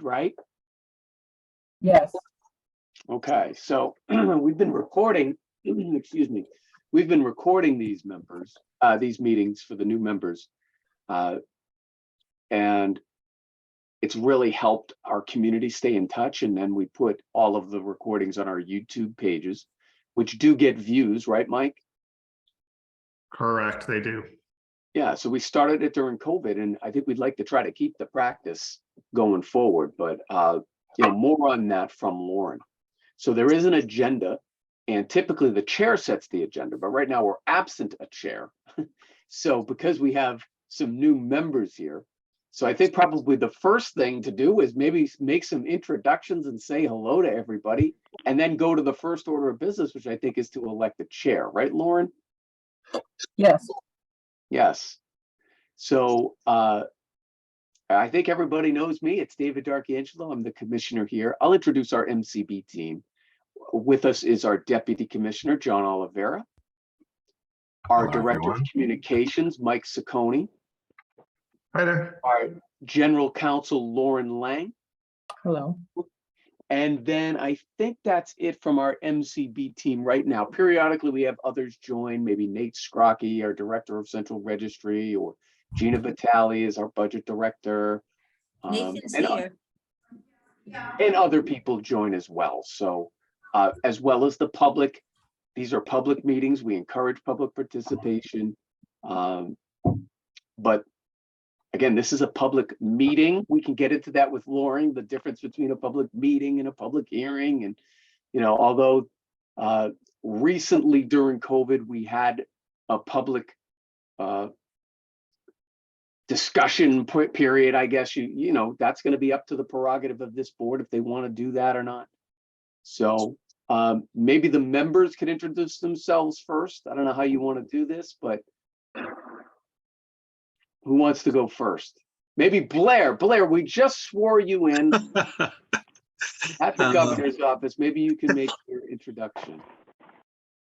right? Yes. Okay, so we've been recording, excuse me, we've been recording these meetings for the new members. And it's really helped our community stay in touch. And then we put all of the recordings on our YouTube pages, which do get views, right, Mike? Correct, they do. Yeah, so we started it during COVID, and I think we'd like to try to keep the practice going forward, but more on that from Lauren. So there is an agenda, and typically the chair sets the agenda, but right now we're absent a chair. So because we have some new members here, so I think probably the first thing to do is maybe make some introductions and say hello to everybody, and then go to the first order of business, which I think is to elect a chair, right, Lauren? Yes. Yes. So I think everybody knows me. It's David D'Arcangelo. I'm the commissioner here. I'll introduce our MCB team. With us is our deputy commissioner, John Oliveira. Our Hello, director everyone. of communications, Mike Ciccone. Hi there. Our general counsel, Lauren Lang. Hello. And then I think that's it from our MCB team right now. Periodically, we have others join, maybe Nate Scrocky, our director of central registry, or Gina Vitale is our budget director. Nathan's here. And other people join as well. So as well as the public, these are public meetings. We encourage public participation. But again, this is a public meeting. We can get into that with Lauren, the difference between a public meeting and a public hearing. And, although recently during COVID, we had a public discussion period, I guess, that's going to be up to the prerogative of this board if they want to do that or not. So maybe the members could introduce themselves first. I don't know how you want to do this, but who wants to go first? Maybe Blair. Blair, we just swore you in at the governor's office. Maybe you can make your introduction.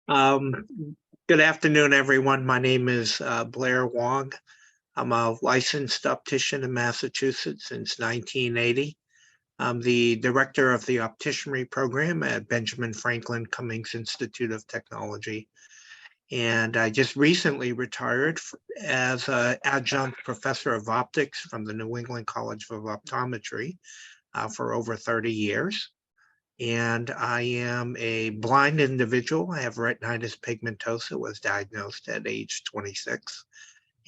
Good afternoon, everyone. My name is Blair Wong. I'm a licensed optician in Massachusetts since 1980. I'm the director of the opticianry program at Benjamin Franklin Cummings Institute of Technology. And I just recently retired as an adjunct professor of optics from the New England College of Optometry for over 30 years. And I am a blind individual. I have retinitis pigmentosa, was diagnosed at age 26.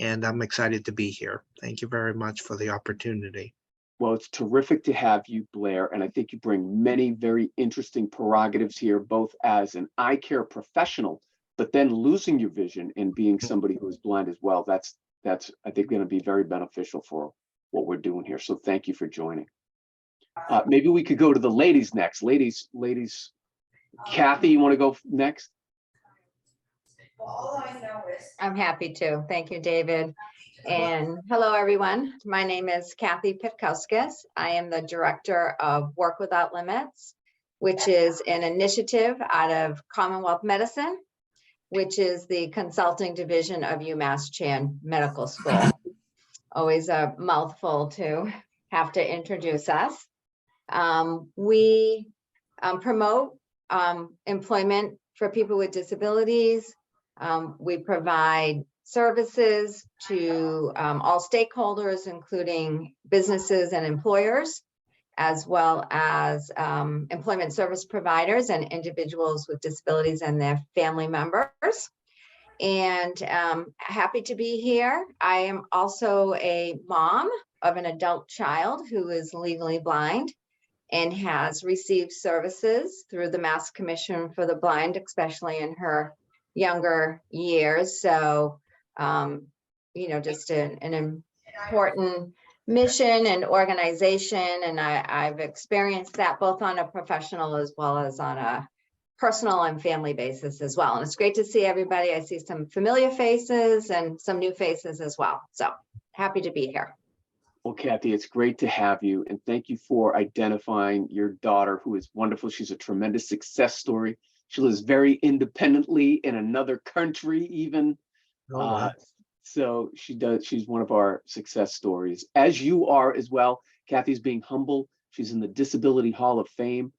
And I'm excited to be here. Thank you very much for the opportunity. Well, it's terrific to have you, Blair. And I think you bring many very interesting prerogatives here, both as an eye care professional, but then losing your vision and being somebody who is blind as well. That's I think, going to be very beneficial for what we're doing here. So thank you for joining. Maybe we could go to the ladies next. Ladies, Kathy, you want to go next? I'm happy to. Thank you, David. And hello, everyone. My name is Kathy Pitkauskas. I am the director of Work Without Limits, which is an initiative out of Commonwealth Medicine, which is the consulting division of UMass Chan Medical School. Always a mouthful to have to introduce us. We promote employment for people with disabilities. We provide services to all stakeholders, including businesses and employers, as well as employment service providers and individuals with disabilities and their family members. And happy to be here. I am also a mom of an adult child who is legally blind and has received services through the Mass Commission for the Blind, especially in her younger years. So, just an important mission and organization. And I've experienced that both on a professional as well as on a personal and family basis as well. And it's great to see everybody. I see some familiar faces and some new faces as well. So happy to be here. Well, Kathy, it's great to have you. And thank you for identifying your daughter, who is wonderful. She's a tremendous success story. She lives very independently in another country even. Oh, wow. So she's one of our success stories, as you are as well. Kathy's being humble. She's in the Disability Hall of Fame.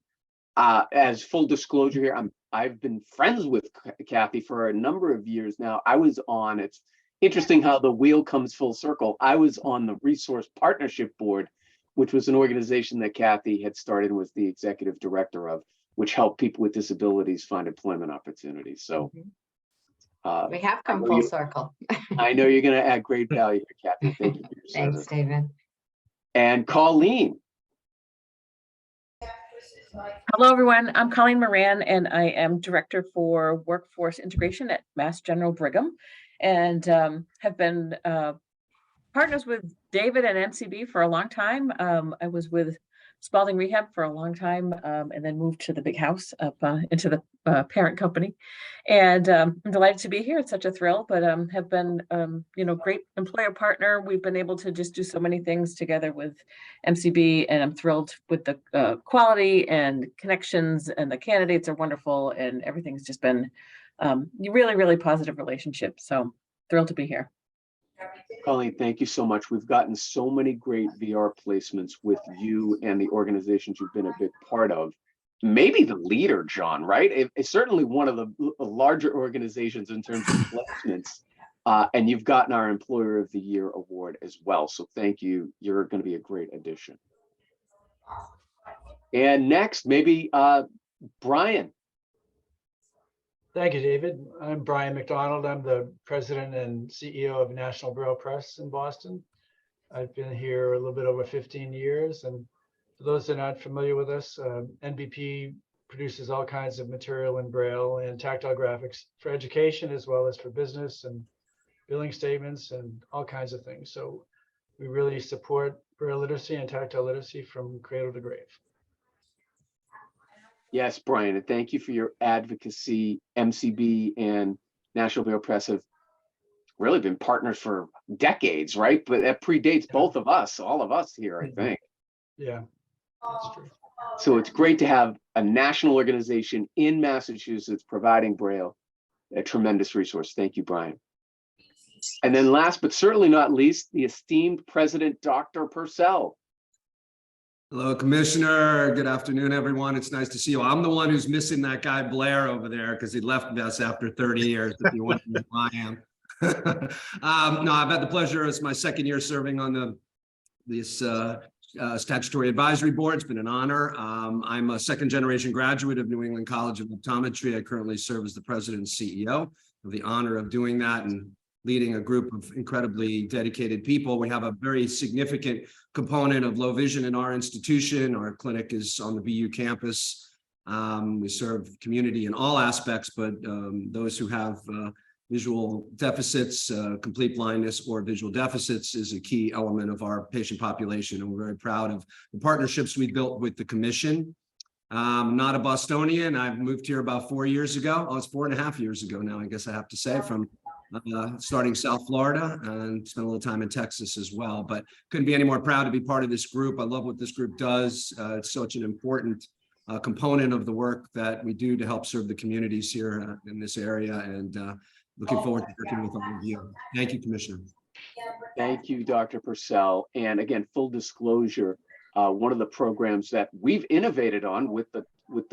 As full disclosure here, I've been friends with Kathy for a number of years now. It's interesting how the wheel comes full circle. I was on the Resource Partnership Board, which was an organization that Kathy had started and was the executive director of, which helped people with disabilities find employment opportunities. So We have come know full you- circle. I know you're going to add great value here, Kathy. Thank you for your Thanks, service. David. And Colleen. Hello, everyone. I'm Colleen Moran, and I am Director for Workforce Integration at Mass General Brigham, and have been partners with David and MCB for a long time. I was with Spalding Rehab for a long time, and then moved to the big house up into the parent company. And I'm delighted to be here. It's such a thrill, but have been, great employer partner. We've been able to just do so many things together with MCB, and I'm thrilled with the quality and connections, and the candidates are wonderful, and everything's just been really, really positive relationship. So thrilled to be here. Colleen, thank you so much. We've gotten so many great VR placements with you and the organizations you've been a big part of. Maybe the leader, John, right? It's certainly one of the larger organizations in terms of placements. And you've gotten our Employer of the Year award as well. So thank you. You're going to be a great addition. And next, maybe Brian. Thank you, David. I'm Brian McDonald. I'm the president and CEO of National Braille Press in Boston. I've been here a little bit over 15 years. And for those that are not familiar with us, NBP produces all kinds of material in Braille and tactile graphics for education, as well as for business and billing statements and all kinds of things. So we really support Braille literacy and tactile literacy from cradle to grave. Yes, Brian, and thank you for your advocacy. MCB and National Braille Press have really been partners for decades, right? But that predates both of us, all of us here, I think. Yeah, that's true. So it's great to have a national organization in Massachusetts providing Braille, a tremendous resource. Thank you, Brian. And then last but certainly not least, the esteemed President, Dr. Purcell. Hello, Commissioner. Good afternoon, everyone. It's nice to see you. I'm the one who's missing that guy Blair over there because he left us after 30 years, if you want to know who I am. No, I've had the pleasure. It's my second year serving on this statutory advisory board. It's been an honor. I'm a second generation graduate of New England College of Optometry. I currently serve as the president and CEO. I have the honor of doing that and leading a group of incredibly dedicated people. We have a very significant component of low vision in our institution. Our clinic is on the BU campus. We serve community in all aspects, but those who have visual deficits, complete blindness, or visual deficits is a key element of our patient population. And we're very proud of the partnerships we built with the commission. I'm not a Bostonian. I've moved here about 4 years ago. Oh, it's 4.5 years ago now, I guess I have to say, from starting South Florida, and spent a little time in Texas as well, but couldn't be any more proud to be part of this group. I love what this group does. It's such an important component of the work that we do to help serve the communities here in this area, and looking forward to working with all of you. Thank you, Commissioner. Thank you, Dr. Purcell. And again, full disclosure, one of the programs that we've innovated on with the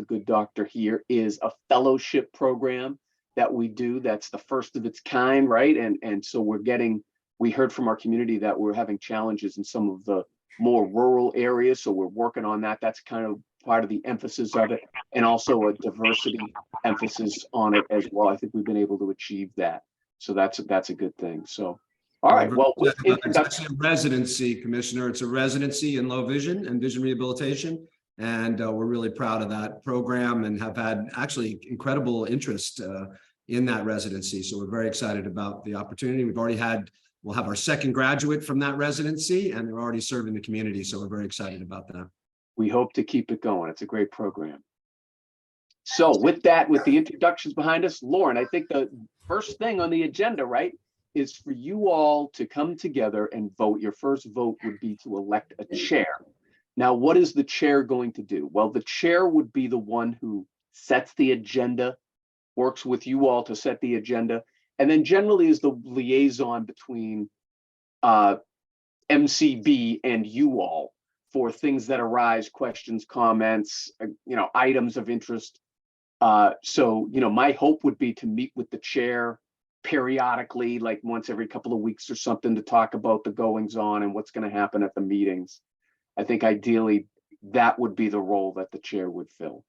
good doctor here is a fellowship program that we do. That's the first of its kind, right? And so we heard from our community that we're having challenges in some of the more rural areas. So we're working on that. That's kind of part of the emphasis of it, and also a diversity emphasis on it as well. I think we've been able to achieve that. So that's a good thing. So, all right. Well, it's actually a residency, Commissioner. It's a residency in low vision and vision rehabilitation. And we're really proud of that program and have had actually incredible interest in that residency. So we're very excited about the opportunity. We'll have our second graduate from that residency, and they're already serving the community. So we're very excited about that. We hope to keep it going. It's a great program. So with that, with the introductions behind us, Lauren, I think the first thing on the agenda, right, is for you all to come together and vote. Your first vote would be to elect a chair. Now, what is the chair going to do? Well, the chair would be the one who sets the agenda, works with you all to set the agenda, and then generally is the liaison between MCB and you all for things that arise, questions, comments, items of interest. So, my hope would be to meet with the chair periodically, like once every couple of weeks or something, to talk about the goings on and what's going to happen at the meetings. I think ideally that would be the role that the chair would fill.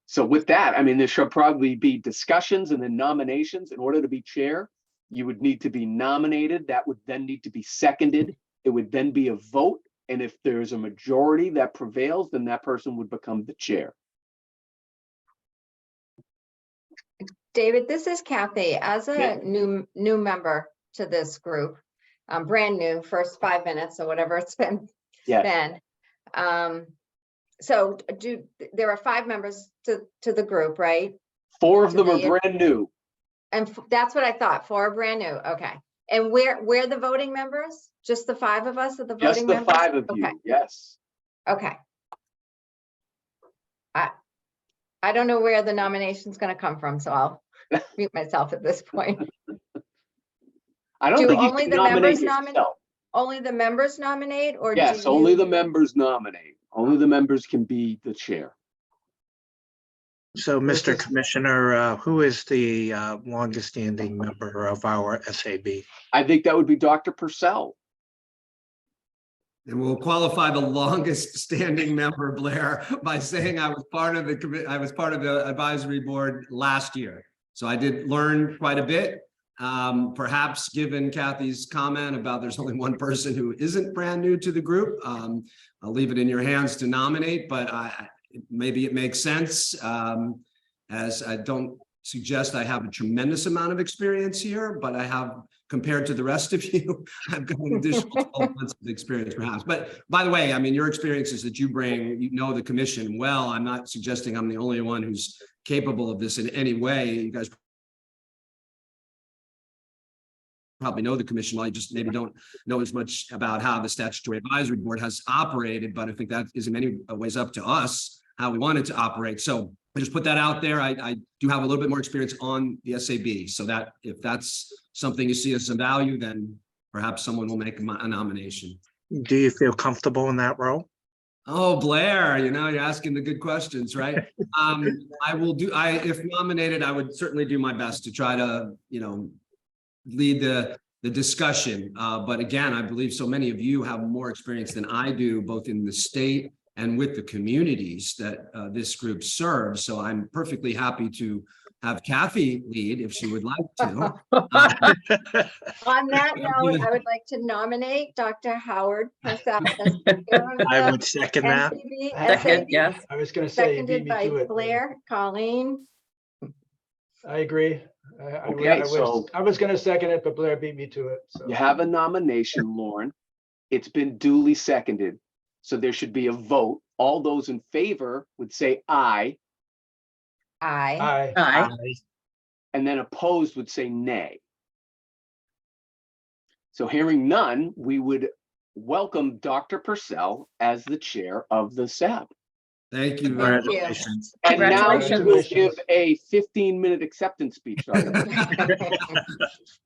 So with that, I mean, there should probably be discussions and then nominations. In order to be chair, you would need to be nominated. That would then need to be seconded. It would then be a vote. And if there's a majority that prevails, then that person would become the chair. David, this is Kathy. As a Yeah. new member to this group, I'm brand new, first 5 minutes or whatever it's been. Yes. So there are 5 members to the group, right? 4 of Do them are they- brand new. And that's what I thought, 4 are brand new. Okay. And we're the voting members? Just the 5 of us are the Just voting the members? 5 of you. Okay. Yes. Okay. I don't know where the nomination's gonna come from, so I'll mute myself at this point. I don't Do think you only can the nominate members nominate? yourself. Only the members nominate, or do Yes, only you- the members nominate. Only the members can be the chair. So, This Mr. is- Commissioner, who is the longest standing member of our SAB? I think that would be Dr. Purcell. And we'll qualify the longest standing member, Blair, by saying I was part of the advisory board last year. So I did learn quite a bit. Perhaps given Kathy's comment about there's only one person who isn't brand new to the group, I'll leave it in your hands to nominate, but maybe it makes sense. As I don't suggest I have a tremendous amount of experience here, but I have, compared to the rest of you, I've got an additional 12 months of experience perhaps. But by the way, I mean, your experiences that you bring, the commission well. I'm not suggesting I'm the only one who's capable of this in any way. You guys probably know the commission well, you just maybe don't know as much about how the statutory advisory board has operated, but I think that is in many ways up to us how we want it to operate. So I just put that out there. I do have a little bit more experience on the SAB, so that if that's something you see as some value, then perhaps someone will make a nomination. Do you feel comfortable in that role? Oh, Blair, you're asking the good questions, right? If nominated, I would certainly do my best to try to, lead the discussion. But again, I believe so many of you have more experience than I do, both in the state and with the communities that this group serves. So I'm perfectly happy to have Kathy lead if she would like to. On that note, I would like to nominate Dr. Howard Purcell as chair of I the would second that. Second, yes. I was gonna say, you beat Seconded me by to it. Blair, Colleen. I agree. I Okay, was- so- I was gonna second it, but Blair beat me to it. So You have a nomination, Lauren. It's been duly seconded. So there should be a vote. All those in favor would say aye, Aye. Aye. Aye. and then opposed would say nay. So hearing none, we would welcome Dr. Purcell as the chair of the SAB. Thank you very much. Congratulations. And now Congratulations. we'll give a 15-minute acceptance speech. Dr.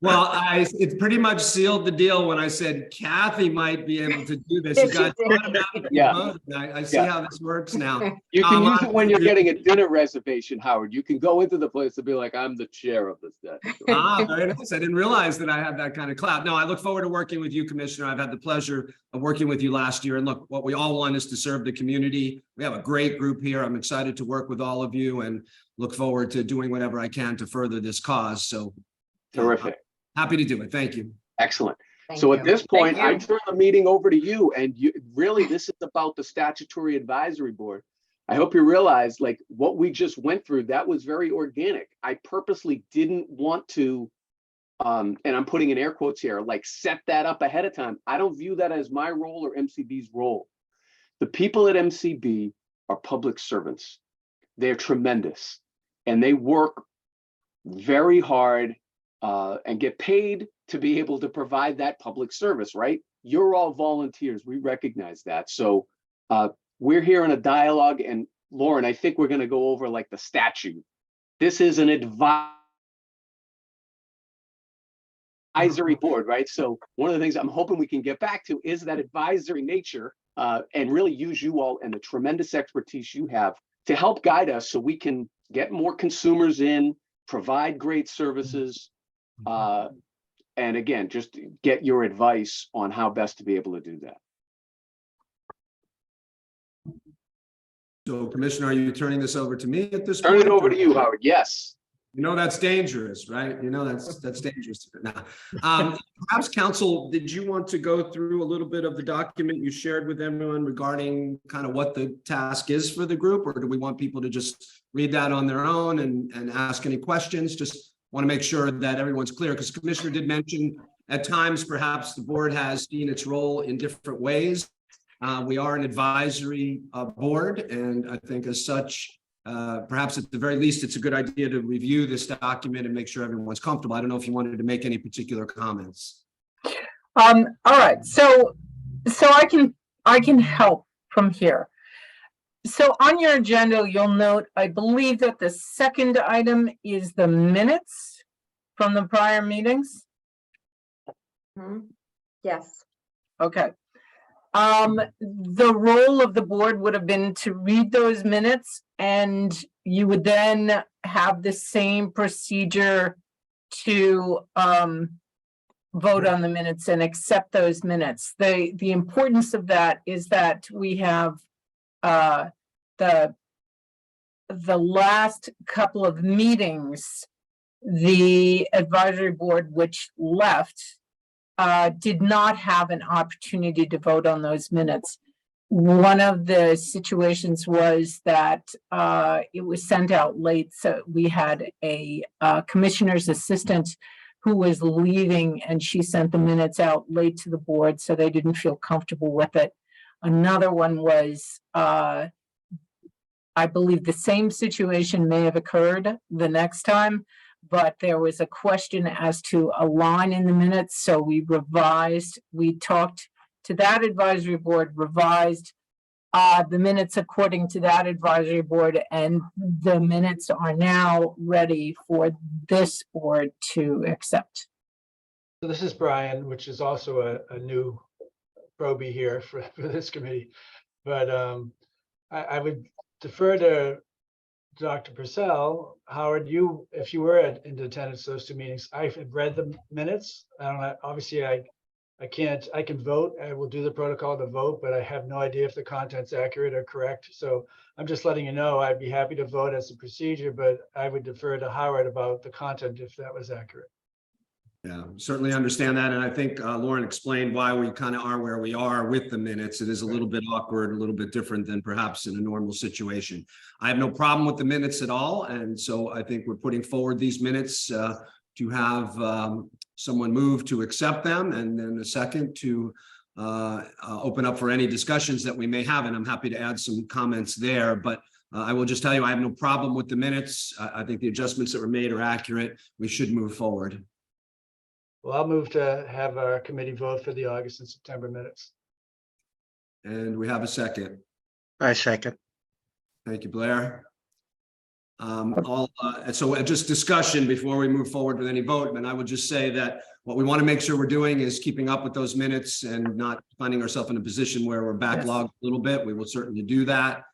Well, it pretty much sealed the deal when I said Kathy might be able to do this. You Yes, guys you did. automatically Yeah. voted. I see Yeah. how this works now. You can use it when you're I- getting a dinner reservation, Howard. You can go into the place and be like, I'm the chair of the SAB. Very nice. I didn't realize that I had that kind of clout. No, I look forward to working with you, Commissioner. I've had the pleasure of working with you last year. And look, what we all want is to serve the community. We have a great group here. I'm excited to work with all of you and look forward to doing whatever I can to further this cause. So Terrific. happy to do it. Thank you. Excellent. Thank So you. at this point, Thank I you. turn the meeting over to you, and really, this is about the Statutory Advisory Board. I hope you realize, like, what we just went through, that was very organic. I purposely didn't want to, and I'm putting in air quotes here, like set that up ahead of time. I don't view that as my role or MCB's role. The people at MCB are public servants. They're tremendous, and they work very hard and get paid to be able to provide that public service, right? You're all volunteers. We recognize that. So we're here in a dialogue, and Lauren, I think we're going to go over like the statute. This is an advisory advisory board, right? So one of the things I'm hoping we can get back to is that advisory nature and really use you all and the tremendous expertise you have to help guide us so we can get more consumers in, provide great services, and again, just get your advice on how best to be able to do that. So Commissioner, are you turning this over to me at this Turn point? it over to you, Howard. Yes. You know, that's dangerous, right? You know, that's dangerous. Now, perhaps council, did you want to go through a little bit of the document you shared with everyone regarding kind of what the task is for the group? Or do we want people to just read that on their own and ask any questions? Just want to make sure that everyone's clear, because the commissioner did mention at times perhaps the board has seen its role in different ways. We are an advisory board, and I think as such, perhaps at the very least, it's a good idea to review this document and make sure everyone's comfortable. I don't know if you wanted to make any particular comments. All right, so I can help from here. So on your agenda, you'll note, I believe that the second item is the minutes from the prior meetings. Yes. Okay. The role of the board would have been to read those minutes, and you would then have the same procedure to vote on the minutes and accept those minutes. The importance of that is that we have the last couple of meetings, the advisory board which left did not have an opportunity to vote on those minutes. One of the situations was that it was sent out late, so we had a commissioner's assistant who was leaving, and she sent the minutes out late to the board, so they didn't feel comfortable with it. Another one was, I believe the same situation may have occurred the next time, but there was a question as to a line in the minutes, so we revised, we talked to that advisory board, revised the minutes according to that advisory board, and the minutes are now ready for this board to accept. So this is Brian, which is also a new probie here for this committee. But I would defer to Dr. Purcell. Howard, if you were in attendance those two meetings, I've read the minutes. I don't know, obviously I can vote. I will do the protocol to vote, but I have no idea if the content's accurate or correct. So I'm just letting you know, I'd be happy to vote as a procedure, but I would defer to Howard about the content if that was accurate. Yeah, certainly understand that. And I think Lauren explained why we kind of are where we are with the minutes. It is a little bit awkward, a little bit different than perhaps in a normal situation. I have no problem with the minutes at all. And so I think we're putting forward these minutes to have someone move to accept them, and then a second to open up for any discussions that we may have. And I'm happy to add some comments there, but I will just tell you, I have no problem with the minutes. I think the adjustments that were made are accurate. We should move forward. Well, I'll move to have our committee vote for the August and September minutes. And we have a second. I second. Thank you, Blair. So just discussion before we move forward with any vote, and I would just say that what we want to make sure we're doing is keeping up with those minutes and not finding ourselves in a position where we're backlogged a little bit. We will certainly do that.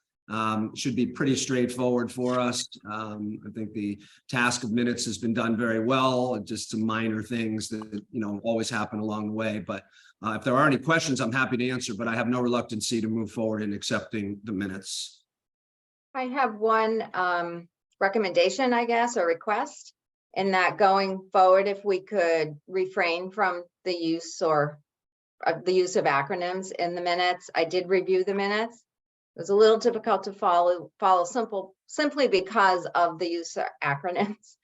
Should be pretty straightforward for us. I think the task of minutes has been done very well, just some minor things that, always happen along the way. But if there are any questions, I'm happy to answer, but I have no reluctancy to move forward in accepting the minutes. I have one recommendation, I guess, or request, in that going forward, if we could refrain from the use of acronyms in the minutes. I did review the minutes. It was a little difficult to follow simply because of the use of acronyms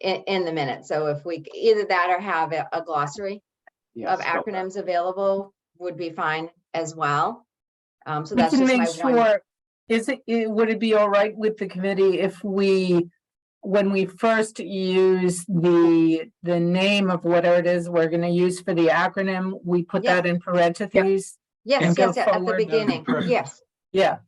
in the minutes. So if we either that or have a glossary of acronyms available would be fine as well. So We that's can just make my one. sure, would it be all right with the committee if when we first use the name of whatever it is we're going to use for the acronym, we put Yeah. that in parentheses? Yes, and go yes, at the forward. beginning. Perfect. Yes, Yeah.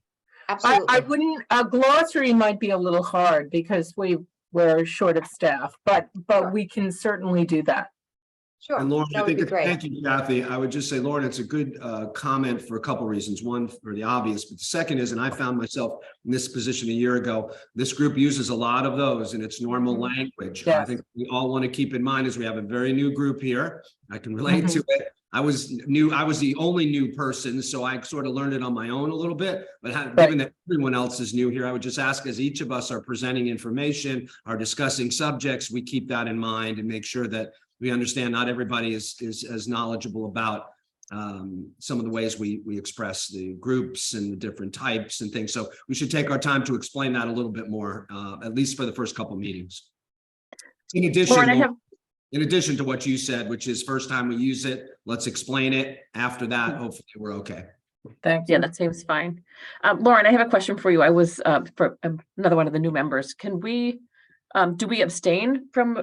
I absolutely. wouldn't, a glossary might be a little hard because we're short of staff, but Sure. we can certainly do that. Sure, And Lauren, that I would think, be great. thank you, Kathy. I would just say, Lauren, it's a good comment for a couple of reasons. One, for the obvious, but the second is, and I found myself in this position a year ago, this group uses a lot of those in its normal Mhm. language. I Yes. think we all want to keep in mind as we have a very new group here. I can relate Mhm. to it. I was the only new person, so I sort of learned it on my own a little bit. But given that everyone else is new here, I would just ask, as each of us are presenting information, are discussing subjects, we keep that in mind and make sure that we understand not everybody is as knowledgeable about some of the ways we express the groups and the different types and things. So we should take our time to explain that a little bit more, at least for the first couple meetings. In addition, Lauren, I have, in addition to what you said, which is first time we use it, let's explain it. After that, hopefully we're okay. Thank yeah, you. that seems fine. Lauren, I have a question for you. I was, for another one of the new members, can we, do we abstain from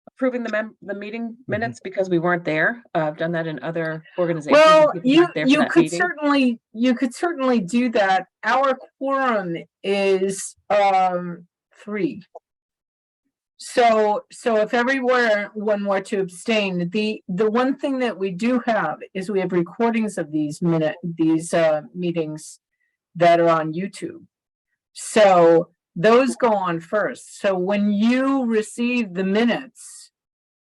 approving the meeting minutes because we weren't there? I've done that in other organizations. Well, and people weren't there for you that could meeting. certainly do that. Our quorum is 3. So if one were to abstain, the one thing that we do have is we have recordings of these meetings that are on YouTube. So those go on first. So when you receive the minutes,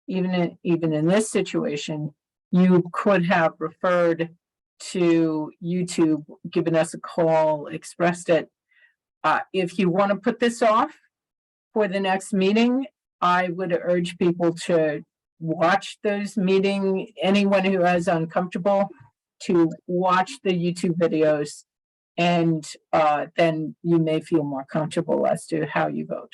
even in this situation, you could have referred to YouTube, given us a call, expressed it. If you want to put this off for the next meeting, I would urge people to watch those meetings. Anyone who is uncomfortable to watch the YouTube videos, and then you may feel more comfortable as to how you vote.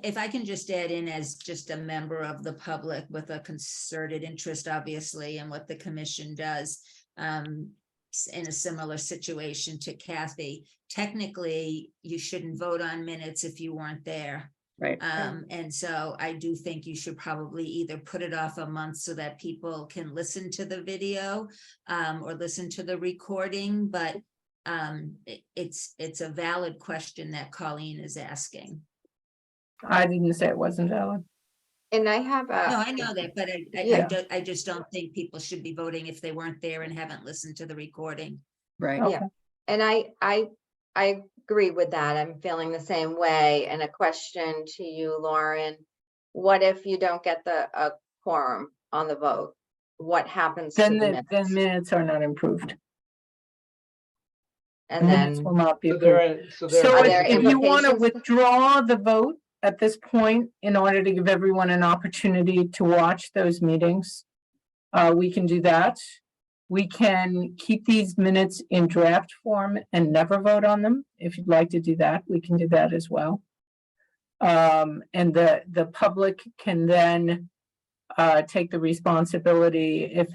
If I can just add in as just a member of the public with a concerted interest, obviously, in what the commission does, in a similar situation to Kathy, technically, you shouldn't vote on minutes if you weren't there. Right. And so I do think you should probably either put it off a month so that people can listen to the video or listen to the recording, but it's a valid question that Colleen is asking. I didn't say it wasn't valid. And I have No, a, I know that, but Yeah. I just don't think people should be voting if they weren't there and haven't listened to the recording. Right. Okay. Yeah. and I agree with that. I'm feeling the same way. And a question to you, Lauren, what if you don't get a quorum on the vote? What happens to Then the the minutes? minutes are not improved. And Minutes then, will not be So approved. there, So Are there if you want to implications? withdraw the vote at this point, in order to give everyone an opportunity to watch those meetings, we can do that. We can keep these minutes in draft form and never vote on them. If you'd like to do that, we can do that as well. And the public can then take the responsibility. If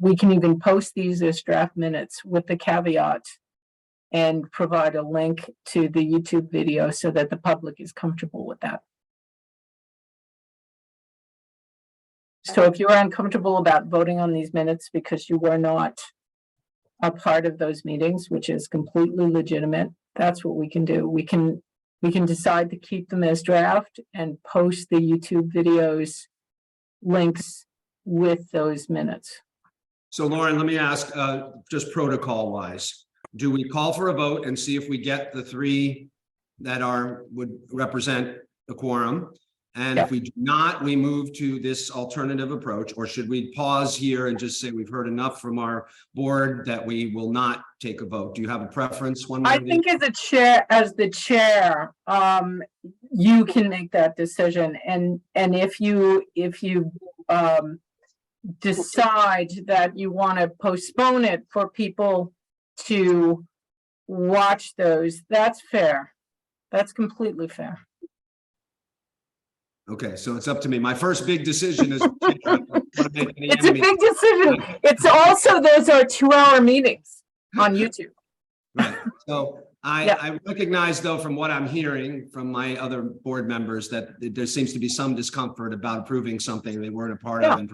we can even post these as draft minutes with the caveat and provide a link to the YouTube video so that the public is comfortable with that. So if you're uncomfortable about voting on these minutes because you were not a part of those meetings, which is completely legitimate, that's what we can do. We can decide to keep them as draft and post the YouTube videos links with those minutes. So Lauren, let me ask, just protocol wise, do we call for a vote and see if we get the 3 that would represent the quorum? And if we do not, we move to this alternative approach, or should we pause here and just say we've heard enough from our board that we will not take a vote? Do you have a preference one way I or the think as the chair, you can make that decision. And if you decide that you want to postpone it for people to watch those, that's fair. That's completely fair. Okay, so it's up to me. My first big decision is. It's a big decision. It's also, those are 2-hour meetings on YouTube. Right, so Yeah. I recognize though, from what I'm hearing from my other board members, that there seems to be some discomfort about approving something they weren't a part of and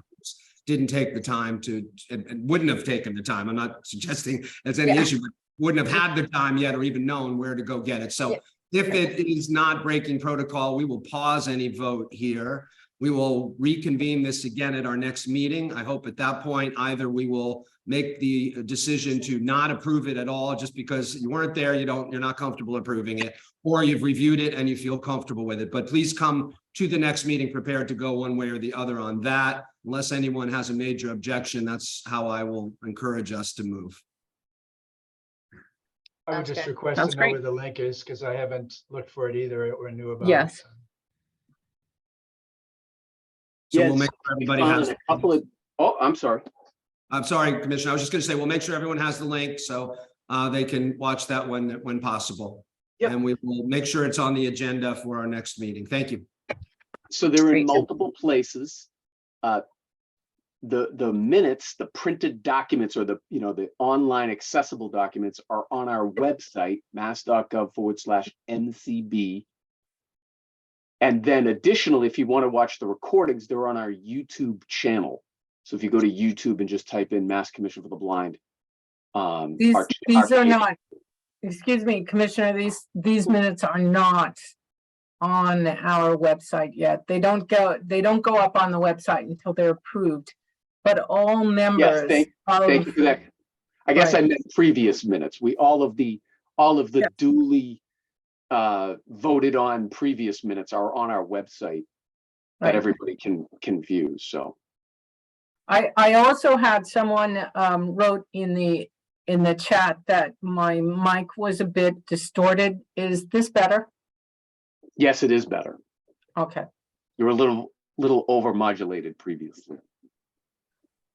didn't take the time to, and wouldn't have taken the time. I'm not suggesting there's any issue, but wouldn't have had the time yet or even known where to go get it. So if it is not breaking protocol, we will pause any vote here. We will reconvene this again at our next meeting. I hope at that point, either we will make the decision to not approve it at all, just because you weren't there, you're not comfortable approving it, or you've reviewed it and you feel comfortable with it. But please come to the next meeting prepared to go one way or the other on that. Unless anyone has a major objection, that's how I will encourage us to move. I would Sounds just good. request Sounds to know great. where the link is, because I haven't looked for it either or knew about it. Yes. So Yes, we'll make sure everybody found has. a couple of, oh, I'm sorry. I'm sorry, Commissioner. I was just going to say, we'll make sure everyone has the link so they can watch that when possible. Yep. And we will make sure it's on the agenda for our next meeting. Thank you. So they're in Great. multiple places. The minutes, the printed documents, or the online accessible documents are on our website, mass.gov/MCB. And then additionally, if you want to watch the recordings, they're on our YouTube channel. So if you go to YouTube and just type in Mass Commission for the Blind. These our are channel- not, excuse me, Commissioner, these minutes are not on our website yet. They don't go up on the website until they're approved. But all members thank you for that. I guess I meant previous minutes. All of the Yeah. duly voted on previous minutes are on our website that Right. everybody can view. So I also had someone wrote in the chat that my mic was a bit distorted. Is this better? yes, it is better. Okay. You're a little overmodulated previously.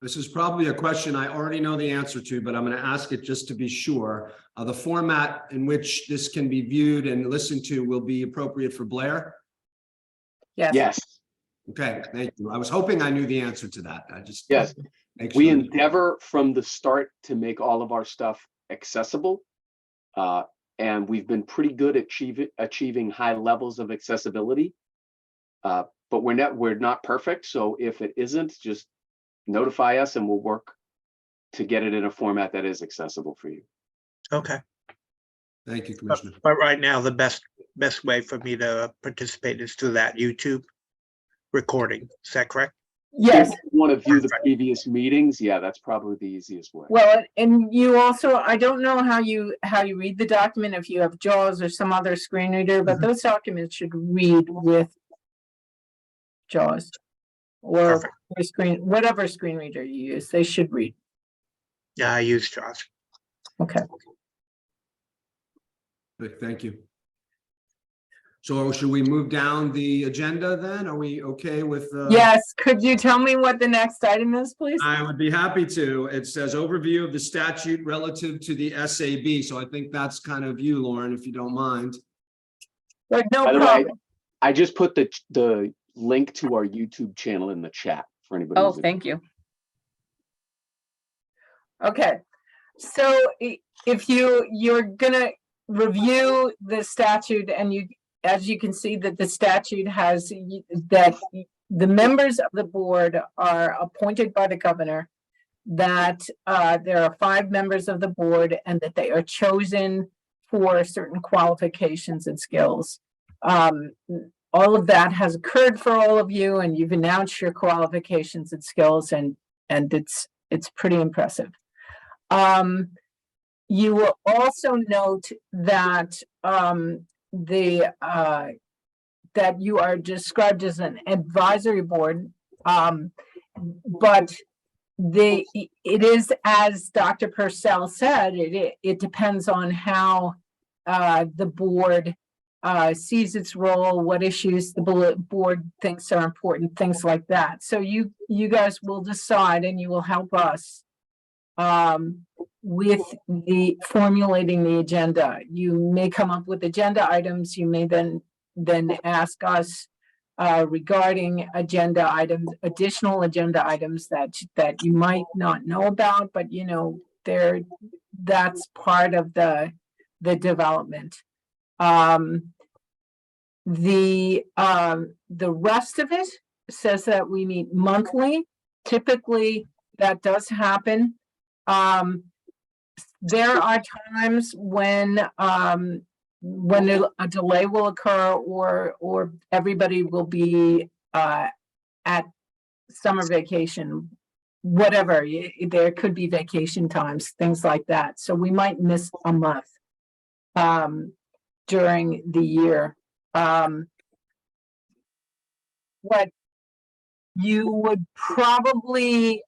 This is probably a question I already know the answer to, but I'm going to ask it just to be sure. The format in which this can be viewed and listened to will be appropriate for Blair? Yes. Yes, Okay, thank you. I was hoping I knew the answer to that. I just. yes. Make We sure. endeavor from the start to make all of our stuff accessible. And we've been pretty good at achieving high levels of accessibility. But we're not perfect. So if it isn't, just notify us and we'll work to get it in a format that is accessible for you. Okay. Thank you, Commissioner. But right now, the best way for me to participate is through that YouTube recording. Is that correct? Yes. If you want to view the previous meetings, yeah, that's probably the easiest way. Well, and you also, I don't know how you read the document, if you have JAWS or some other screen reader, but those documents should read with JAWS or whatever screen reader you use, they should read. Yeah, I use JAWS. Okay. Good, thank you. So should we move down the agenda then? Are we okay with? Yes, could you tell me what the next item is, please? I would be happy to. It says overview of the statute relative to the SAB. So I think that's kind of you, Lauren, if you don't mind. Like, no By the way, problem. I just put the link to our YouTube channel in the chat for anybody. Oh, who's thank you. Okay, so if you're gonna review the statute, and as you can see that the statute has that the members of the board are appointed by the governor, that there are 5 members of the board and that they are chosen for certain qualifications and skills. All of that has occurred for all of you, and you've announced your qualifications and skills, and it's pretty impressive. You will also note that that you are described as an advisory board, but it is, as Dr. Purcell said, it depends on how the board sees its role, what issues the board thinks are important, things like that. So you guys will decide, and you will help us with the formulating the agenda. You may come up with agenda items. You may then ask us regarding agenda items, additional agenda items that you might not know about, but that's part of the development. The rest of it says that we meet monthly. Typically, that does happen. There are times when a delay will occur, or everybody will be at summer vacation, whatever, there could be vacation times, things like that. So we might miss a month during the year. What you would probably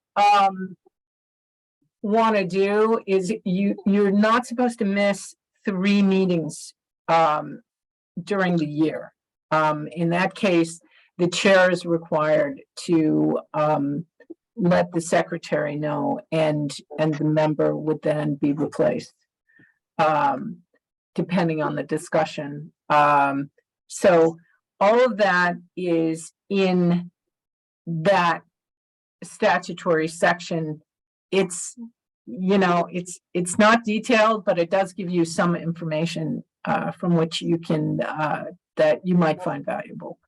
want to do is you're not supposed to miss 3 meetings during the year. In that case, the chair is required to let the secretary know, and the member would then be replaced, depending on the discussion. So all of that is in that statutory section. It's, you know, it's not detailed, but it does give you some information from which you can that you might find valuable.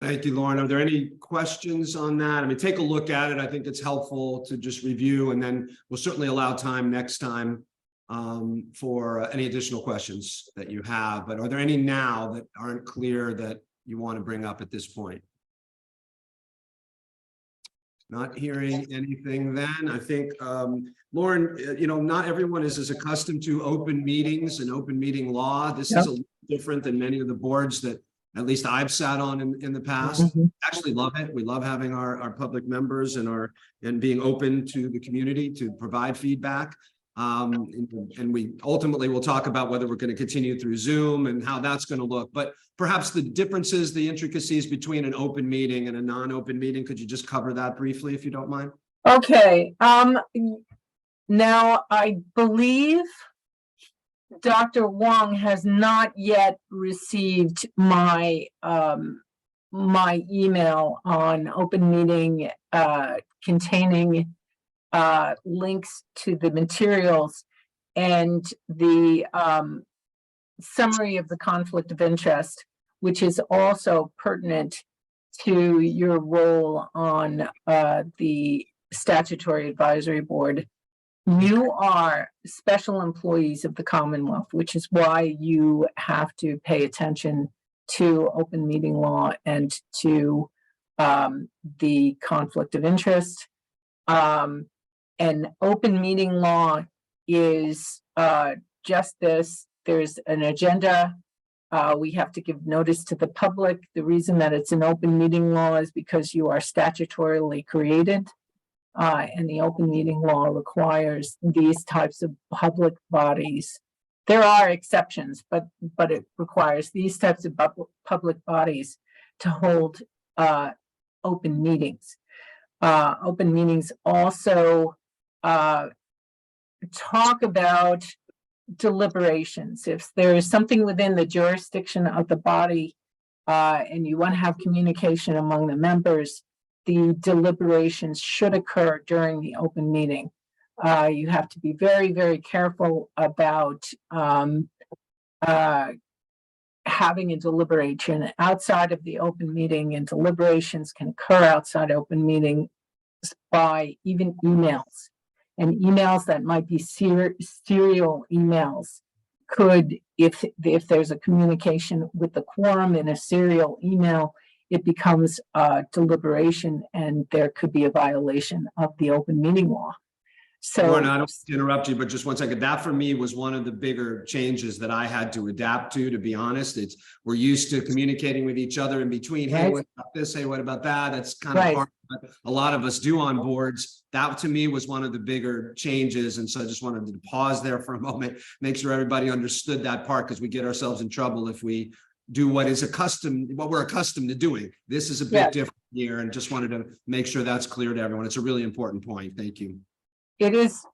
Thank you, Lauren. Are there any questions on that? I mean, take a look at it. I think it's helpful to just review, and then we'll certainly allow time next time for any additional questions that you have. But are there any now that aren't clear that you want to bring up at this point? Not hearing anything then. I think, Lauren, you know, not everyone is as accustomed to open meetings and open meeting law. This is a little different than many of the boards that at least I've sat on in the past. Actually love it. We love having our public members and being open to the community to provide feedback. And we ultimately will talk about whether we're going to continue through Zoom and how that's going to look. But perhaps the differences, the intricacies between an open meeting and a non-open meeting, could you just cover that briefly, if you don't mind? Okay. Now, I believe Dr. Wong has not yet received my my email on open meeting containing links to the materials and the summary of the conflict of interest, which is also pertinent to your role on the Statutory Advisory Board. You are special employees of the Commonwealth, which is why you have to pay attention to open meeting law and to the conflict of interest. And open meeting law is just this. There's an agenda. We have to give notice to the public. The reason that it's an open meeting law is because you are statutorily created. And the open meeting law requires these types of public bodies. There are exceptions, but it requires these types of public bodies to hold open meetings. Open meetings also talk about deliberations. If there is something within the jurisdiction of the body and you want to have communication among the members, the deliberations should occur during the open meeting. You have to be very, very careful about having a deliberation outside of the open meeting, and deliberations can occur outside open meetings by even emails. And emails that might be serial emails could, if there's a communication with the quorum in a serial email, it becomes a deliberation and there could be a violation of the open meeting law. So, Lauren, I don't want to interrupt you, but just 1 second. That for me was one of the bigger changes that I had to adapt to be honest. We're used to communicating with each other in between. Hey, what about this? Hey, what about that? That's kind of hard, but a lot of us do on boards. That to me was one of the bigger changes. And so I just wanted to pause there for a moment, make sure everybody understood that part, because we get ourselves in trouble if we do what we're accustomed to doing. This is a bit different here, and just wanted to make sure that's clear to everyone. It's a really important point. Thank you. it is,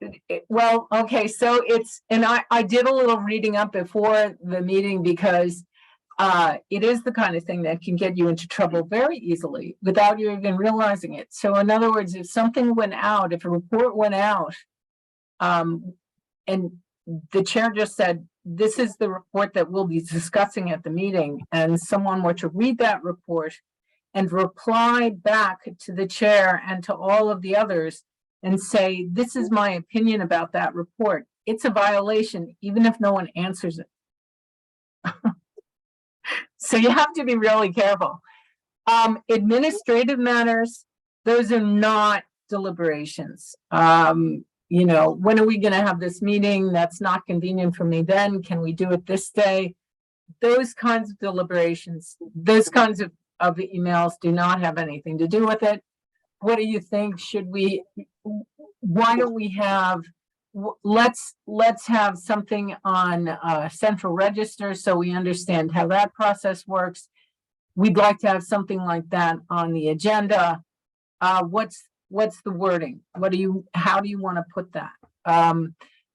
well, okay, so it's, and I did a little reading up before the meeting because it is the kind of thing that can get you into trouble very easily without you even realizing it. So in other words, if something went out, if a report went out, and the chair just said, this is the report that we'll be discussing at the meeting, and someone were to read that report and reply back to the chair and to all of the others and say, this is my opinion about that report, it's a violation, even if no one answers it. So you have to be really careful. Administrative matters, those are not deliberations. You know, when are we gonna have this meeting? That's not convenient for me then. Can we do it this day? Those kinds of deliberations, those kinds of emails do not have anything to do with it. What do you think? Should we, why don't we have, let's have something on central register so we understand how that process works. We'd like to have something like that on the agenda. What's the wording? How do you want to put that?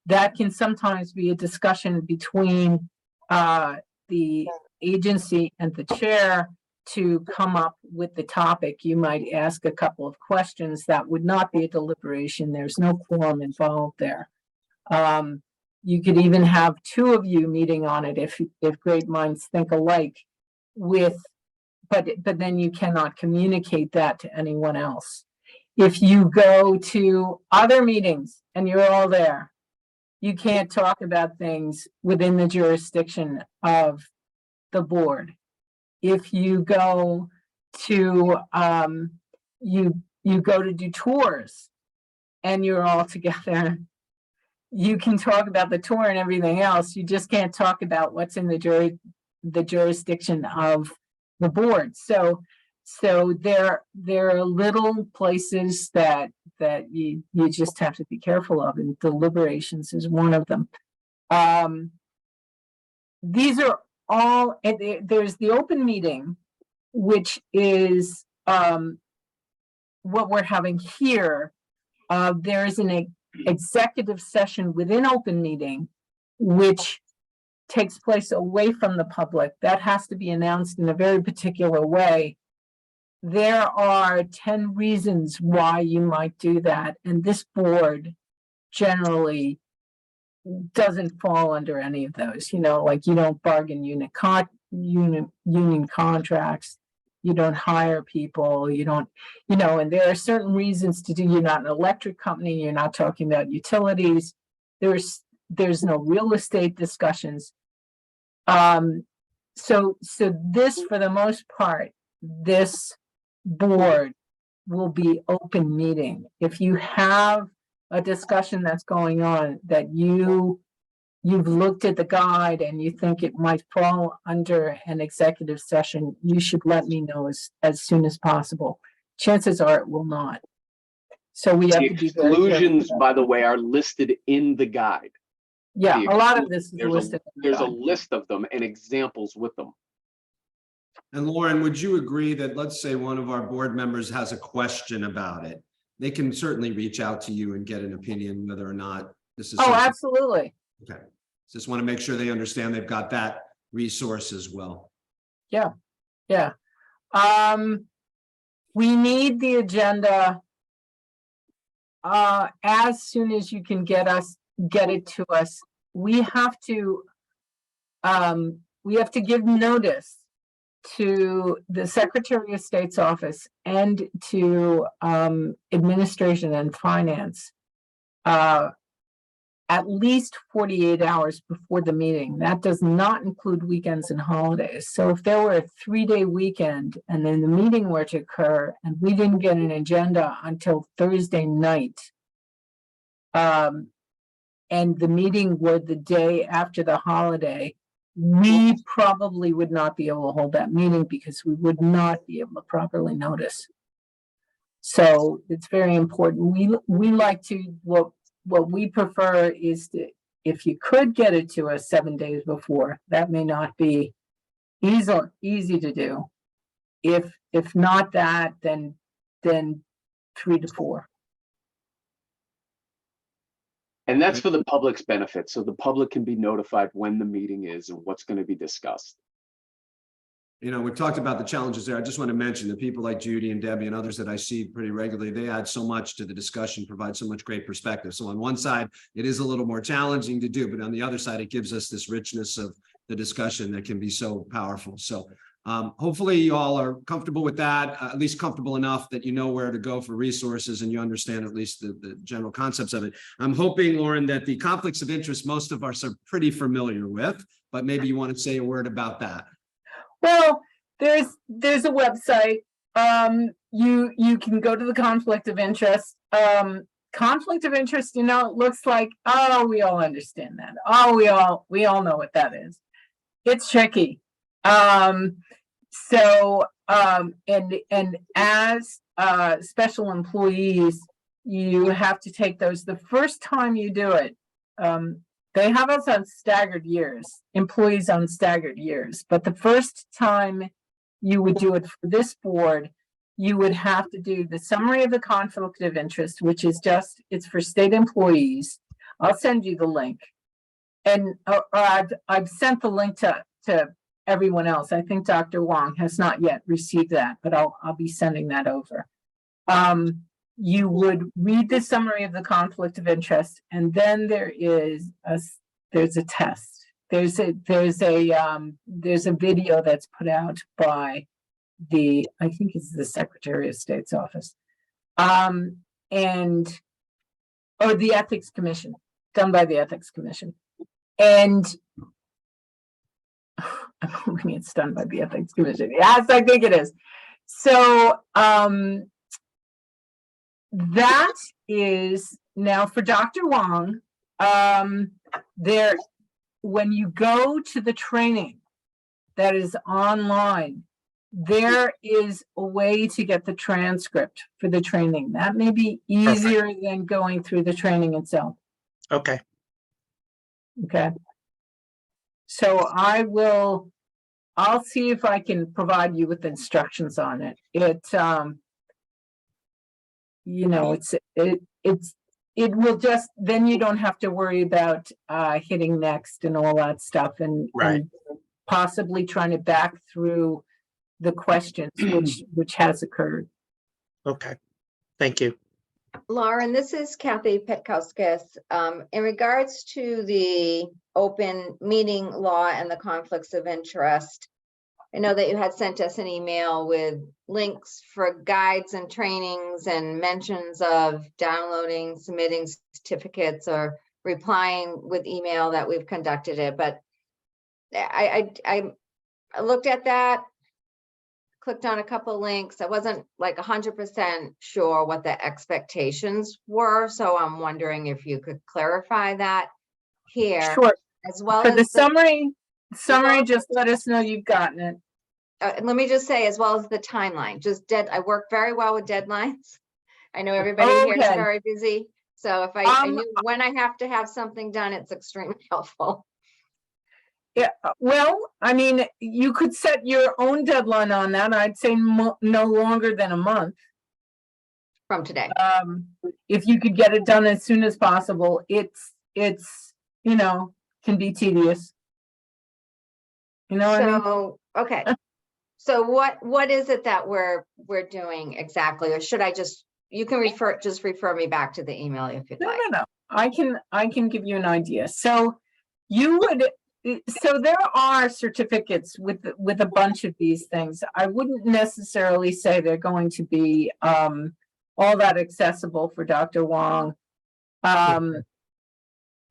That can sometimes be a discussion between the agency and the chair to come up with the topic. You might ask a couple of questions. That would not be a deliberation. There's no quorum involved there. You could even have two of you meeting on it if great minds think alike but then you cannot communicate that to anyone else. If you go to other meetings and you're all there, you can't talk about things within the jurisdiction of the board. If you go to you go to do tours and you're all together, you can talk about the tour and everything else. You just can't talk about what's in the jurisdiction of the board. So there are little places that you just have to be careful of, and deliberations is one of them. These are all, there's the open meeting, which is what we're having here. There is an executive session within open meeting, which takes place away from the public. That has to be announced in a very particular way. There are 10 reasons why you might do that, and this board generally doesn't fall under any of those. You know, like you don't bargain union contracts, you don't hire people, you don't, you know, and there are certain reasons to do. You're not an electric company, you're not talking about utilities, there's no real estate discussions. So this, for the most part, this board will be open meeting. If you have a discussion that's going on that you've looked at the guide and you think it might fall under an executive session, you should let me know as soon as possible. Chances are it will not. So we have The to be very exclusions, careful. by the way, are listed in the guide. Yeah, the a lot of this is There's listed. there's a list of them and examples with them. And Lauren, would you agree that, let's say one of our board members has a question about it, they can certainly reach out to you and get an opinion whether or not this is. Oh, something- absolutely. Okay, just want to make sure they understand they've got that resource as well. Yeah. We need the agenda as soon as you can get it to us. We have to give notice to the Secretary of State's office and to administration and finance at least 48 hours before the meeting. That does not include weekends and holidays. So if there were a 3-day weekend and then the meeting were to occur and we didn't get an agenda until Thursday night, and the meeting were the day after the holiday, we probably would not be able to hold that meeting because we would not be able to properly notice. So it's very important. We like to, what we prefer is to, if you could get it to us 7 days before, that may not be easy to do. If not that, then 3 to 4. And that's for the public's benefit, so the public can be notified when the meeting is and what's going to be discussed. You know, we've talked about the challenges there. I just want to mention that people like Judy and Debbie and others that I see pretty regularly, they add so much to the discussion, provide so much great perspective. So on one side, it is a little more challenging to do, but on the other side, it gives us this richness of the discussion that can be so powerful. So hopefully you all are comfortable with that, at least comfortable enough that you know where to go for resources and you understand at least the general concepts of it. I'm hoping, Lauren, that the conflicts of interest, most of us are pretty familiar with, but maybe you want to say a word about that. Well, there's a website. You can go to the conflict of interest. Conflict of interest, it looks like, oh, we all understand that. Oh, we all know what that is. It's tricky. And as special employees, you have to take those the first time you do it. They have us on staggered years, employees on staggered years, but the first time you would do it for this board, you would have to do the summary of the conflict of interest, which is it's for state employees. I'll send you the link. And I've sent the link to everyone else. I think Dr. Wong has not yet received that, but I'll be sending that over. You would read the summary of the conflict of interest, and then there's a test. There's a video that's put out by I think it's the Secretary of State's office, or the Ethics Commission, done by the Ethics Commission. And I'm hoping it's done by the Ethics Commission. Yes, I think it is. So that is now for Dr. Wong. When you go to the training that is online, there is a way to get the transcript for the training. That may be easier than going through the training itself. Okay. Okay. So I'll see if I can provide you with instructions on it. It will just, then you don't have to worry about hitting next and all that stuff, and possibly trying to back through the questions, which has occurred. Okay. Thank you. Lauren, this is Kathy Petkauskas. In regards to the open meeting law and the conflicts of interest, I know that you had sent us an email with links for guides and trainings and mentions of downloading, submitting certificates, or replying with email that we've conducted it. But I looked at that, clicked on a couple of links. I wasn't like 100% sure what the expectations were. So I'm wondering if you could clarify that here. Sure. As well For as the summary, just let us know you've gotten it. let me just say, as well as the timeline, I work very well with deadlines. I know everybody here is very busy. So if I knew when I have to have something done, it's extremely helpful. Yeah, well, I mean, you could set your own deadline on that. I'd say no longer than a month. From today. If you could get it done as soon as possible, it's can be tedious. You know what I mean? Okay. So what is it that we're doing exactly? Or should I you can refer me back to the email if you'd like. No. I can give you an idea. So there are certificates with a bunch of these things. I wouldn't necessarily say they're going to be all that accessible for Dr. Wong.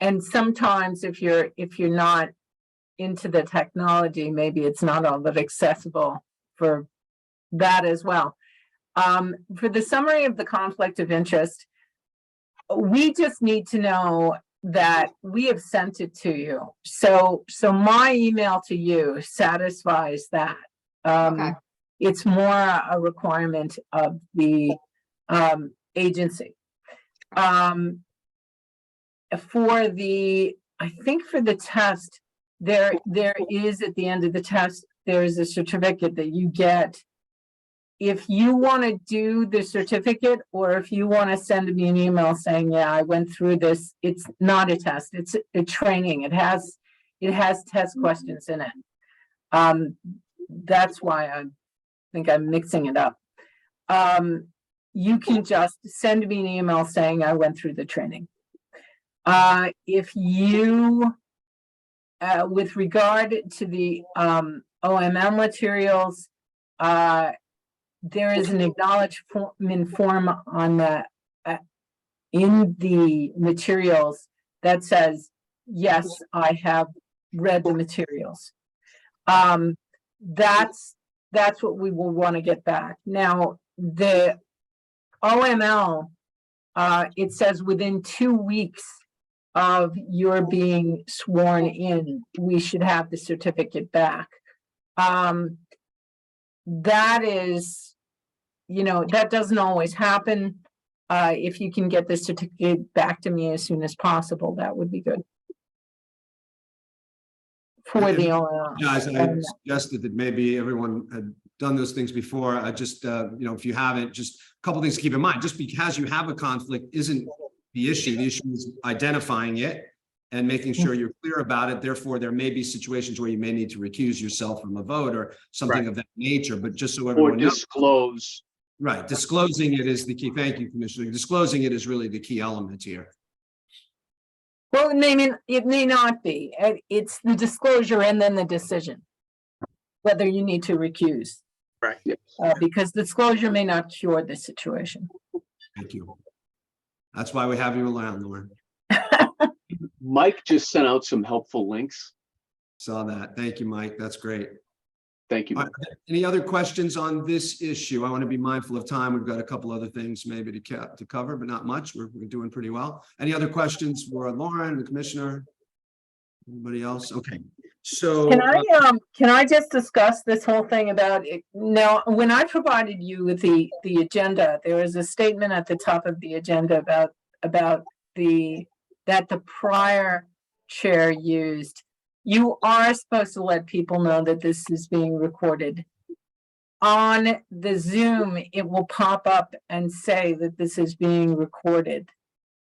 And sometimes if you're not into the technology, maybe it's not all that accessible for that as well. For the summary of the conflict of interest, we just need to know that we have sent it to you. So my email to you satisfies that. Okay. It's more a requirement of the agency. I think for the test, there is at the end of the test, there is a certificate that you get. If you want to do the certificate, or if you want to send me an email saying, yeah, I went through this, it's not a test, it's a training. It has test questions in it. That's why I think I'm mixing it up. You can just send me an email saying I went through the training. If you, with regard to the OMM materials, there is an acknowledgement form on the in the materials that says, yes, I have read the materials. That's that's what we will want to get back. Now, the OML, it says within 2 weeks of your being sworn in, we should have the certificate back. That is, that doesn't always happen. If you can get the certificate back to me as soon as possible, that would be good. For the OML. Guys, I suggested that maybe everyone had done those things before. I just, if you haven't, just a couple things to keep in mind. Just because you have a conflict isn't the issue. The issue is identifying it and making sure you're clear about it. Therefore, there may be situations where you may need to recuse yourself from a vote or something of that nature. But just so Or everyone knows, disclose. right, disclosing it is the key. Thank you, Commissioner. Disclosing it is really the key element here. Well, it may not be. It's the disclosure and then the decision, whether you need to recuse. Right. Because disclosure may not cure the situation. Thank you. That's why we have you around, Lauren. Mike just sent out some helpful links. Saw that. Thank you, Mike. That's great. Thank you. All right. Any other questions on this issue? I want to be mindful of time. We've got a couple other things maybe to cover, but not much. We're doing pretty well. Any other questions for Lauren, the commissioner? Anybody else? Okay. So Can I just discuss this whole thing about it? Now, when I provided you with the agenda, there was a statement at the top of the agenda about that the prior chair used. You are supposed to let people know that this is being recorded. On the Zoom, it will pop up and say that this is being recorded.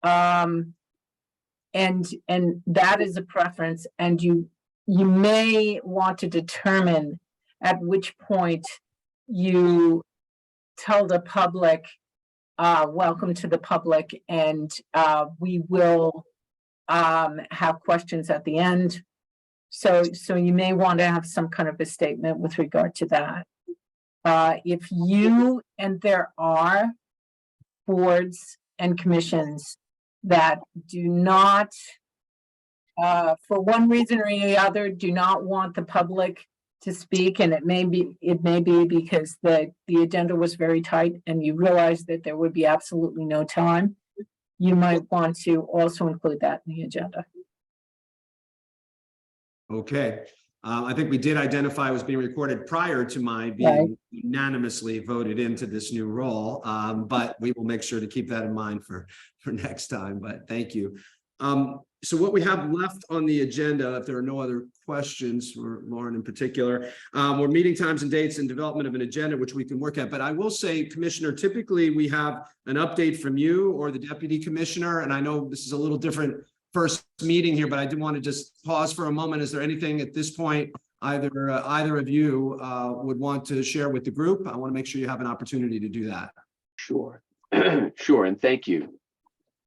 And that is a preference, and you may want to determine at which point you tell the public, welcome to the public, and we will have questions at the end. So you may want to have some kind of a statement with regard to that. If you, and there are boards and commissions that do not, for one reason or the other, do not want the public to speak, and it may be because the agenda was very tight and you realize that there would be absolutely no time, you might want to also include that in the agenda. okay. I think we did identify it was being recorded prior to my being unanimously voted into this new role, but we will make sure to keep that in mind for next time, but thank you. So what we have left on the agenda, if there are no other questions for Lauren in particular, were meeting times and dates and development of an agenda, which we can work at. But I will say, Commissioner, typically we have an update from you or the Deputy Commissioner, and I know this is a little different first meeting here, but I did want to just pause for a moment. Is there anything at this point either of you would want to share with the group? I want to make sure you have an opportunity to do that. Sure. Sure. And thank you.